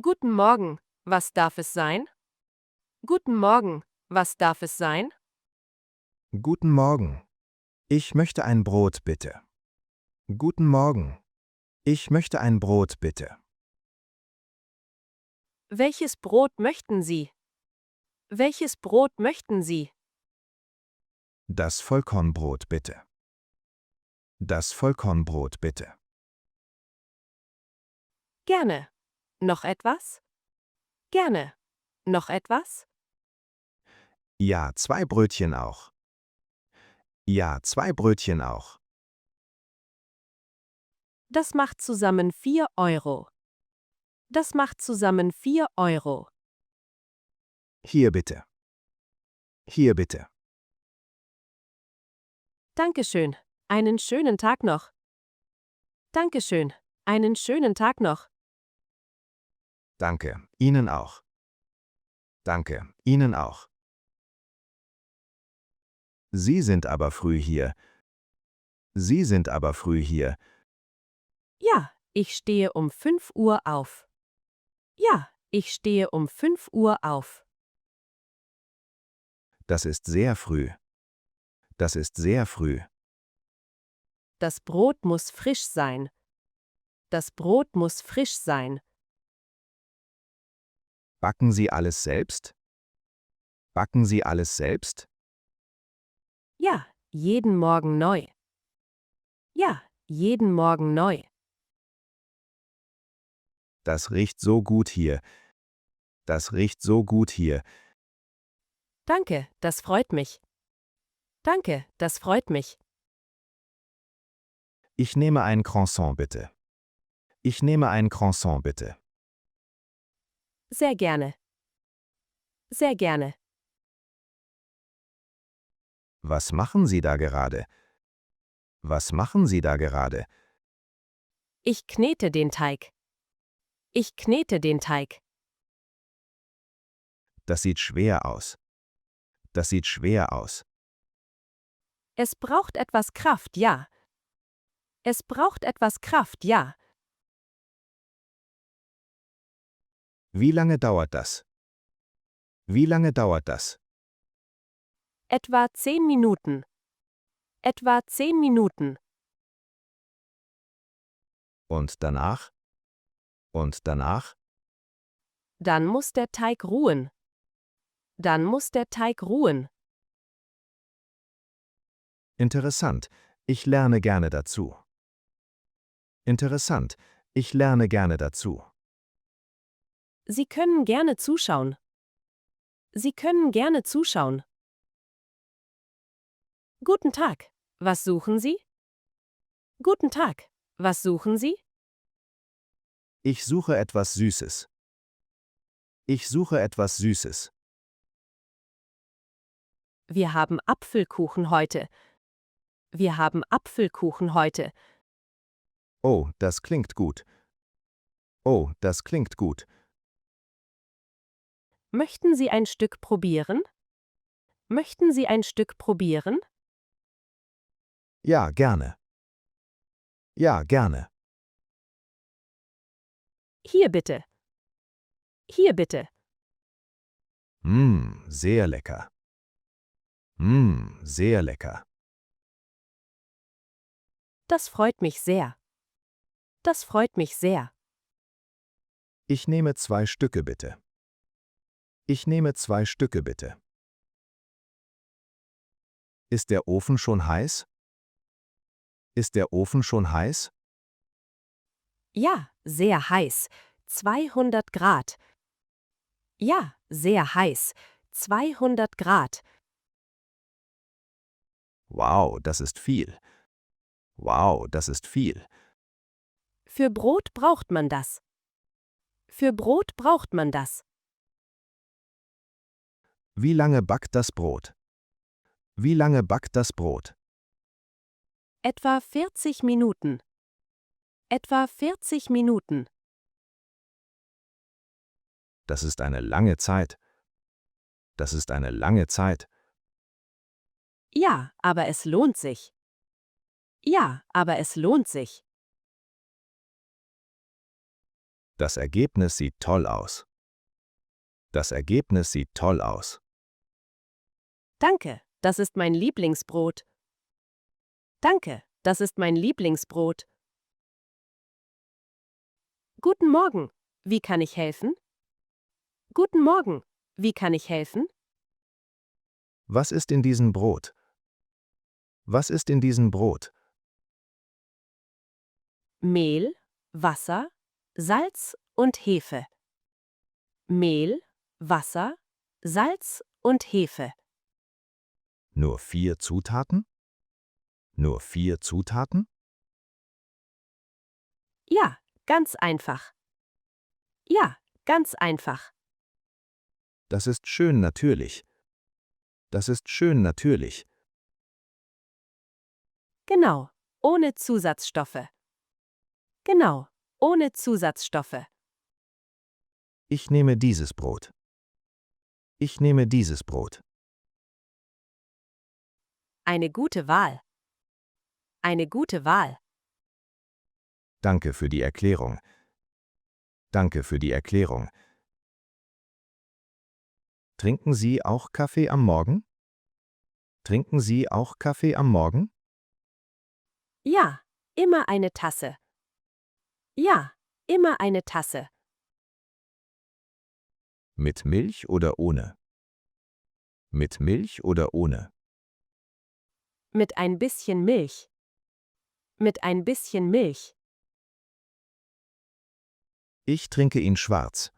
Guten Morgen, was darf es sein? Guten Morgen, was darf es sein? Guten Morgen. Ich möchte ein Brot, bitte. Guten Morgen. Ich möchte ein Brot, bitte. Welches Brot möchten Sie? Welches Brot möchten Sie? Das Vollkornbrot, bitte. Das Vollkornbrot, bitte. Gerne. Noch etwas? Gerne. Noch etwas? Ja, 2 Brötchen auch. Ja, 2 Brötchen auch. Das macht zusammen 4 Euro. Das macht zusammen 4 Euro. Hier bitte. Hier bitte. Dankeschön. Einen schönen Tag noch. Dankeschön. Einen schönen Tag noch. Danke. Ihnen auch. Danke. Ihnen auch. Sie sind aber früh hier. Sie sind aber früh hier. Ja, ich stehe um 5 Uhr auf. Ja, ich stehe um 5 Uhr auf. Das ist sehr früh. Das ist sehr früh. Das Brot muss frisch sein. Das Brot muss frisch sein. Backen Sie alles selbst? Backen Sie alles selbst? Ja, jeden Morgen neu. Ja, jeden Morgen neu. Das riecht so gut hier. Das riecht so gut hier. Danke, das freut mich. Danke, das freut mich. Ich nehme ein Croissant, bitte. Ich nehme ein Croissant, bitte. Sehr gerne. Sehr gerne. Was machen Sie da gerade? Was machen Sie da gerade? Ich knete den Teig. Ich knete den Teig. Das sieht schwer aus. Das sieht schwer aus. Es braucht etwas Kraft, ja. Es braucht etwas Kraft, ja. Wie lange dauert das? Wie lange dauert das? Etwa 10 Minuten. Etwa 10 Minuten. Und danach? Und danach? Dann muss der Teig ruhen. Dann muss der Teig ruhen. Interessant. Ich lerne gerne dazu. Interessant. Ich lerne gerne dazu. Sie können gerne zuschauen. Sie können gerne zuschauen. Guten Tag. Was suchen Sie? Guten Tag. Was suchen Sie? Ich suche etwas Süßes. Ich suche etwas Süßes. Wir haben Apfelkuchen heute. Wir haben Apfelkuchen heute. Oh, das klingt gut. Oh, das klingt gut. Möchten Sie ein Stück probieren? Möchten Sie ein Stück probieren? Ja, gerne. Ja, gerne. Hier bitte. Hier bitte. Sehr lecker. Sehr lecker. Das freut mich sehr. Das freut mich sehr. Ich nehme 2 Stücke, bitte. Ich nehme 2 Stücke, bitte. Ist der Ofen schon heiß? Ist der Ofen schon heiß? Ja, sehr heiß. 200 Grad. Ja, sehr heiß. 200 Grad. Wow, das ist viel. Wow, das ist viel. Für Brot braucht man das. Für Brot braucht man das. Wie lange backt das Brot? Wie lange backt das Brot? Etwa 40 Minuten. Etwa 40 Minuten. Das ist eine lange Zeit. Das ist eine lange Zeit. Ja, aber es lohnt sich. Ja, aber es lohnt sich. Das Ergebnis sieht toll aus. Das Ergebnis sieht toll aus. Danke, das ist mein Lieblingsbrot. Danke, das ist mein Lieblingsbrot. Guten Morgen, wie kann ich helfen? Guten Morgen, wie kann ich helfen? Was ist in diesem Brot? Was ist in diesem Brot? Mehl, Wasser, Salz und Hefe. Mehl, Wasser, Salz und Hefe. Nur 4 Zutaten? Nur 4 Zutaten? Ja, ganz einfach. Ja, ganz einfach. Das ist schön natürlich. Das ist schön natürlich. Genau, ohne Zusatzstoffe. Genau, ohne Zusatzstoffe. Ich nehme dieses Brot. Ich nehme dieses Brot. Eine gute Wahl. Eine gute Wahl. Danke für die Erklärung. Danke für die Erklärung. Trinken Sie auch Kaffee am Morgen? Trinken Sie auch Kaffee am Morgen? Ja, immer eine Tasse. Ja, immer eine Tasse. Mit Milch oder ohne? Mit Milch oder ohne? Mit ein bisschen Milch. Mit ein bisschen Milch. Ich trinke ihn schwarz.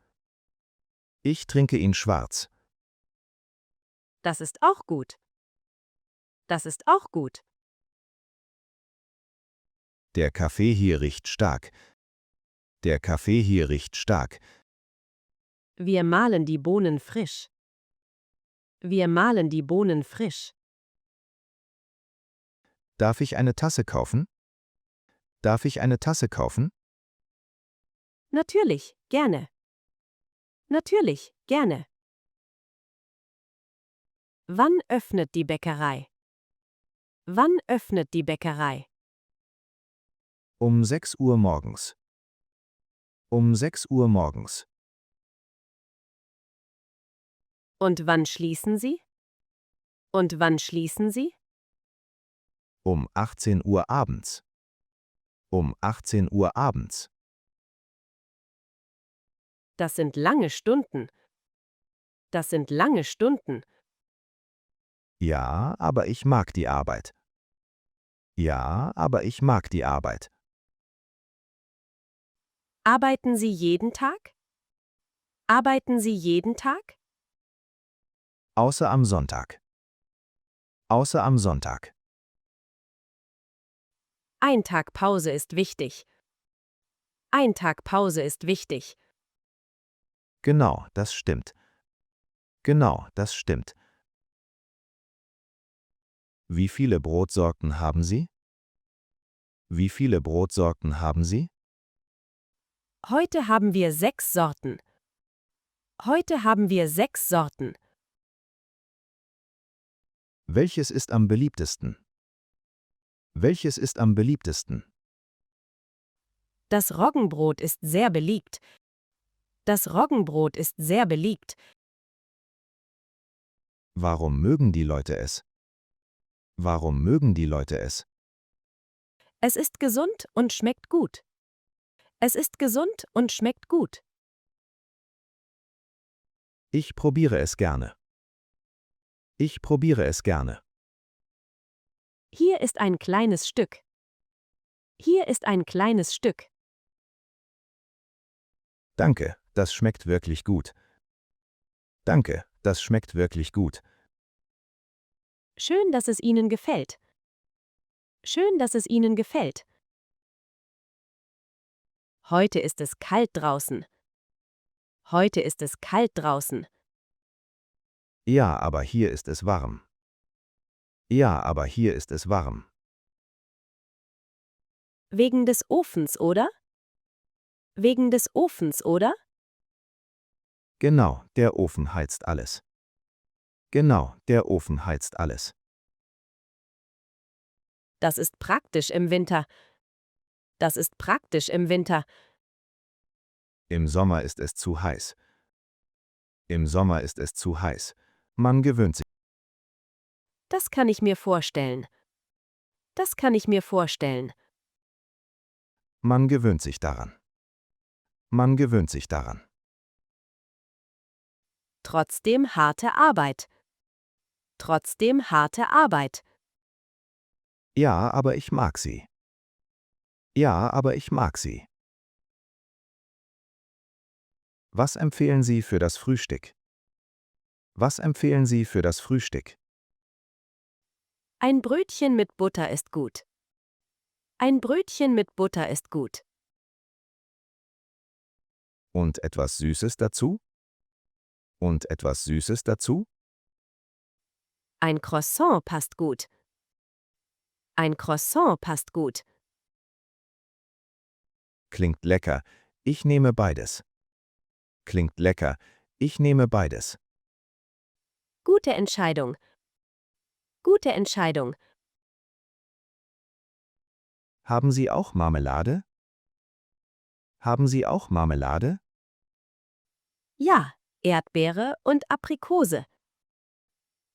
Ich trinke ihn schwarz. Das ist auch gut. Das ist auch gut. Der Kaffee hier riecht stark. Der Kaffee hier riecht stark. Wir mahlen die Bohnen frisch. Wir mahlen die Bohnen frisch. Darf ich eine Tasse kaufen? Darf ich eine Tasse kaufen? Natürlich, gerne. Natürlich, gerne. Wann öffnet die Bäckerei? Wann öffnet die Bäckerei? Um 6 Uhr morgens. Um 6 Uhr morgens. Und wann schließen Sie? Und wann schließen Sie? Um 18 Uhr abends. Um 18 Uhr abends. Das sind lange Stunden. Das sind lange Stunden. Ja, aber ich mag die Arbeit. Ja, aber ich mag die Arbeit. Arbeiten Sie jeden Tag? Arbeiten Sie jeden Tag? Außer am Sonntag. Außer am Sonntag. Ein Tag Pause ist wichtig. Ein Tag Pause ist wichtig. Genau, das stimmt. Genau, das stimmt. Wie viele Brotsorten haben Sie? Wie viele Brotsorten haben Sie? Heute haben wir 6 Sorten. Heute haben wir 6 Sorten. Welches ist am beliebtesten? Welches ist am beliebtesten? Das Roggenbrot ist sehr beliebt. Das Roggenbrot ist sehr beliebt. Warum mögen die Leute es? Warum mögen die Leute es? Es ist gesund und schmeckt gut. Es ist gesund und schmeckt gut. Ich probiere es gerne. Ich probiere es gerne. Hier ist ein kleines Stück. Hier ist ein kleines Stück. Danke, das schmeckt wirklich gut. Danke, das schmeckt wirklich gut. Schön, dass es Ihnen gefällt. Schön, dass es Ihnen gefällt. Heute ist es kalt draußen. Heute ist es kalt draußen. Ja, aber hier ist es warm. Ja, aber hier ist es warm. Wegen des Ofens, oder? Wegen des Ofens, oder? Genau, der Ofen heizt alles. Genau, der Ofen heizt alles. Das ist praktisch im Winter. Das ist praktisch im Winter. Im Sommer ist es zu heiß. Im Sommer ist es zu heiß. Man gewöhnt sich. Das kann ich mir vorstellen. Das kann ich mir vorstellen. Man gewöhnt sich daran. Man gewöhnt sich daran. Trotzdem harte Arbeit. Trotzdem harte Arbeit. Ja, aber ich mag sie. Ja, aber ich mag sie. Was empfehlen Sie für das Frühstück? Was empfehlen Sie für das Frühstück? Ein Brötchen mit Butter ist gut. Ein Brötchen mit Butter ist gut. Und etwas Süßes dazu? Und etwas Süßes dazu? Ein Croissant passt gut. Ein Croissant passt gut. Klingt lecker. Ich nehme beides. Klingt lecker. Ich nehme beides. Gute Entscheidung. Gute Entscheidung. Haben Sie auch Marmelade? Haben Sie auch Marmelade? Ja, Erdbeere und Aprikose.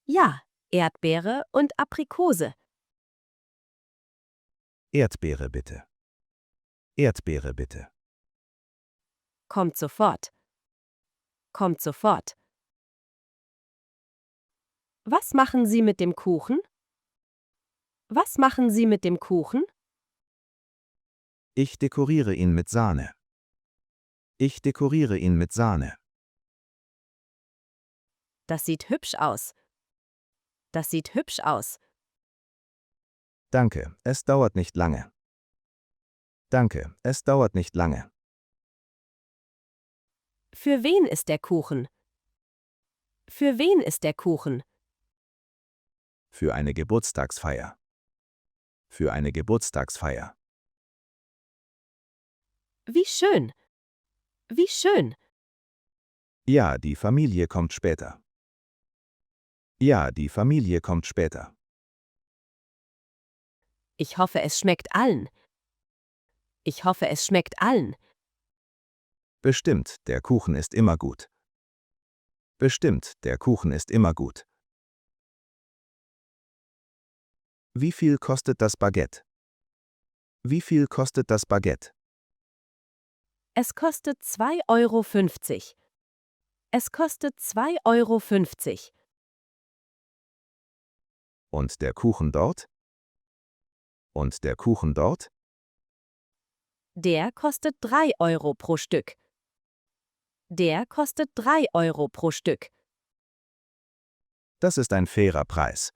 Ja, Erdbeere und Aprikose. Erdbeere bitte. Erdbeere bitte. Kommt sofort. Kommt sofort. Was machen Sie mit dem Kuchen? Was machen Sie mit dem Kuchen? Ich dekoriere ihn mit Sahne. Ich dekoriere ihn mit Sahne. Das sieht hübsch aus. Das sieht hübsch aus. Danke, es dauert nicht lange. Danke, es dauert nicht lange. Für wen ist der Kuchen? Für wen ist der Kuchen? Für eine Geburtstagsfeier. Für eine Geburtstagsfeier. Wie schön. Wie schön. Ja, die Familie kommt später. Ja, die Familie kommt später. Ich hoffe, es schmeckt allen. Ich hoffe, es schmeckt allen. Bestimmt, der Kuchen ist immer gut. Bestimmt, der Kuchen ist immer gut. Wie viel kostet das Baguette? Wie viel kostet das Baguette? Es kostet 2,50 €. Es kostet 2,50 €. Und der Kuchen dort? Und der Kuchen dort? Der kostet 3 € pro Stück. Der kostet 3 € pro Stück. Das ist ein fairer Preis.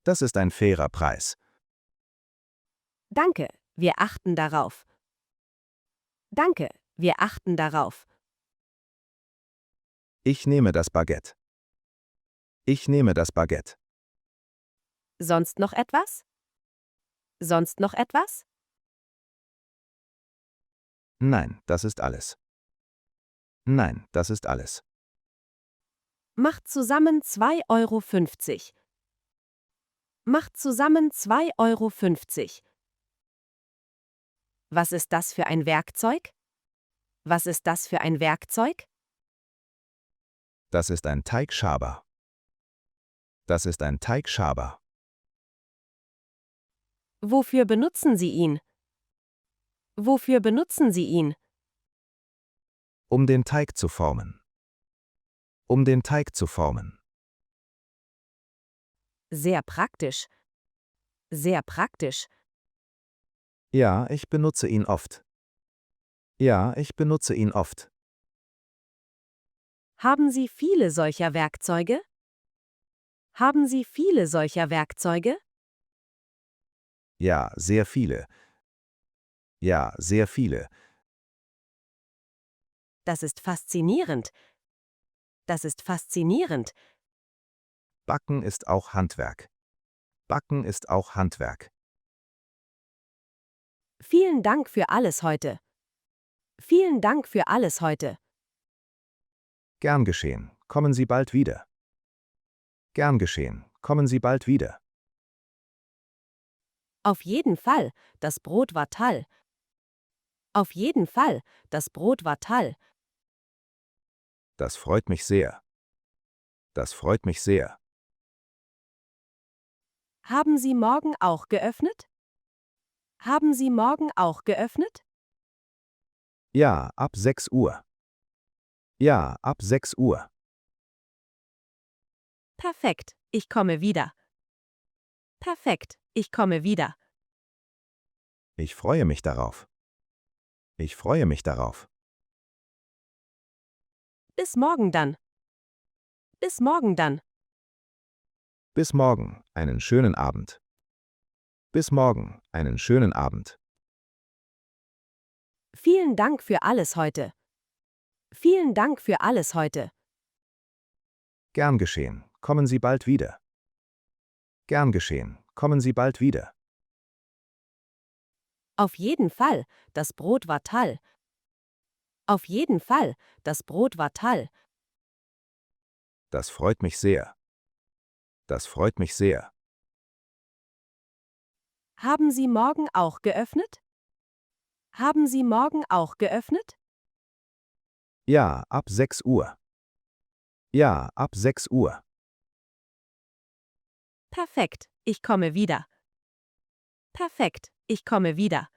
Das ist ein fairer Preis. Danke, wir achten darauf. Danke, wir achten darauf. Ich nehme das Baguette. Ich nehme das Baguette. Sonst noch etwas? Sonst noch etwas? Nein, das ist alles. Nein, das ist alles. Macht zusammen 2,50 €. Macht zusammen 2,50 €. Was ist das für ein Werkzeug? Was ist das für ein Werkzeug? Das ist ein Teigschaber. Das ist ein Teigschaber. Wofür benutzen Sie ihn? Wofür benutzen Sie ihn? Um den Teig zu formen. Um den Teig zu formen. Sehr praktisch. Sehr praktisch. Ja, ich benutze ihn oft. Ja, ich benutze ihn oft. Haben Sie viele solcher Werkzeuge? Haben Sie viele solcher Werkzeuge? Ja, sehr viele. Ja, sehr viele. Das ist faszinierend. Das ist faszinierend. Backen ist auch Handwerk. Backen ist auch Handwerk. Vielen Dank für alles heute. Vielen Dank für alles heute. Gern geschehen. Kommen Sie bald wieder. Gern geschehen. Kommen Sie bald wieder. Auf jeden Fall, das Brot war toll. Auf jeden Fall, das Brot war toll. Das freut mich sehr. Das freut mich sehr. Haben Sie morgen auch geöffnet? Haben Sie morgen auch geöffnet? Ja, ab 6 Uhr. Ja, ab 6 Uhr. Perfekt, ich komme wieder. Perfekt, ich komme wieder. Ich freue mich darauf. Ich freue mich darauf. Bis morgen dann. Bis morgen dann. Bis morgen, einen schönen Abend. Bis morgen, einen schönen Abend. Vielen Dank für alles heute. Vielen Dank für alles heute. Gern geschehen, kommen Sie bald wieder. Gern geschehen, kommen Sie bald wieder. Auf jeden Fall, das Brot war toll. Auf jeden Fall, das Brot war toll. Das freut mich sehr. Das freut mich sehr. Haben Sie morgen auch geöffnet? Haben Sie morgen auch geöffnet? Ja, ab 6 Uhr. Ja, ab 6 Uhr. Perfekt, ich komme wieder. Perfekt, ich komme wieder.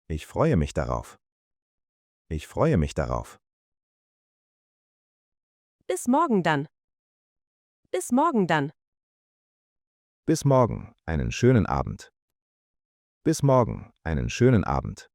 Ich freue mich darauf. Ich freue mich darauf. Bis morgen dann. Bis morgen dann. Bis morgen, einen schönen Abend. Bis morgen, einen schönen Abend.